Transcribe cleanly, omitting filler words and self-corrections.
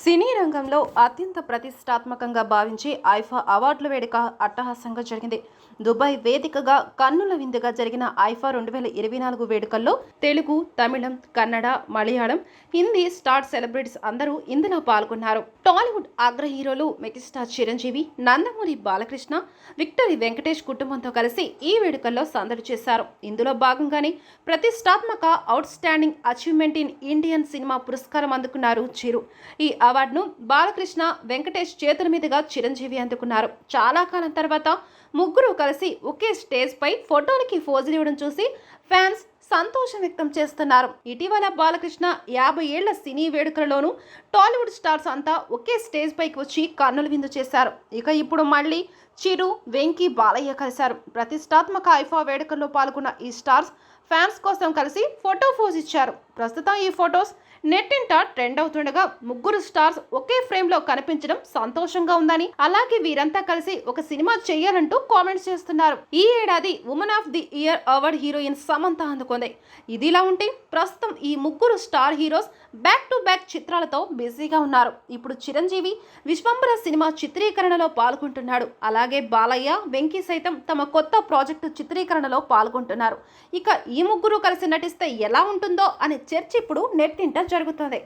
సినీ రంగంలో అత్యంత ప్రతిష్టాత్మకంగా భావించి ఐఫా అవార్డుల వేడుక అట్టహాసంగా జరిగింది. దుబాయ్ వేదికగా కన్నుల విందుగా జరిగిన ఐఫా 2024 వేడుకల్లో తెలుగు, తమిళం, కన్నడ, మలయాళం, హిందీ స్టార్ సెలబ్రిటీస్ అందరూ ఇందులో పాల్గొన్నారు. టాలీవుడ్ అగ్ర హీరోలు మెగాస్టార్ చిరంజీవి, నందమూరి బాలకృష్ణ, విక్టరీ వెంకటేష్ కుటుంబంతో కలిసి ఈ వేడుకల్లో సందడి చేశారు. ఇందులో భాగంగానే ప్రతిష్టాత్మక out standing achievement in Indian cinema పురస్కారం అందుకున్నారు చిరు. ఈ అవార్డును బాలకృష్ణ, వెంకటేష్ చేతుల మీదుగా చిరంజీవి అందుకున్నారు. చాలా కాలం తర్వాత ముగ్గురు కలిసి ఒకే స్టేజ్ పై ఫోటోలకి ఫోజులు ఇవ్వడం చూసి ఫ్యాన్స్ సంతోషం వ్యక్తం చేస్తున్నారు. ఇటీవల బాలకృష్ణ 50 ఏళ్ల సినీ వేడుకలలోనూ టాలీవుడ్ స్టార్స్ అంతా ఒకే స్టేజ్ పైకి వచ్చి కన్నుల విందు చేశారు. ఇక ఇప్పుడు మళ్ళీ చిరు, వెంకీ, బాలయ్య కలిశారు. ప్రతిష్టాత్మక ఐఫా వేడుకల్లో పాల్గొన్న ఈ స్టార్స్ ఫ్యాన్స్ కోసం కలిసి ఫోటో పోజ్ ఇచ్చారు. ప్రస్తుతం ఈ ఫొటోస్ నెట్టింట ట్రెండ్ అవుతుండగా ముగ్గురు స్టార్స్ ఒకే ఫ్రేమ్ లో కనిపించడం సంతోషంగా ఉందని, అలాగే వీరంతా కలిసి ఒక సినిమా చేయాలంటూ కామెంట్స్ చేస్తున్నారు. ఈ ఏడాది women of the year award heroine Samantha అందుకుంది. ఇదిలా ఉంటే ప్రస్తుతం ఈ ముగ్గురు star heroes back to back చిత్రాలతో బిజీగా ఉన్నారు. ఇప్పుడు చిరంజీవి విశ్వంబర సినిమా చిత్రీకరణలో పాల్గొంటున్నాడు. అలాగే బాలయ్య, వెంకీ సైతం తమ కొత్త ప్రాజెక్టు చిత్రీకరణలో పాల్గొంటున్నారు. ఇక ఈ ముగ్గురు కలిసి నటిస్తే ఎలా ఉంటుందో అనే చర్చ ఇప్పుడు నెట్టింట జరుగుతుంది.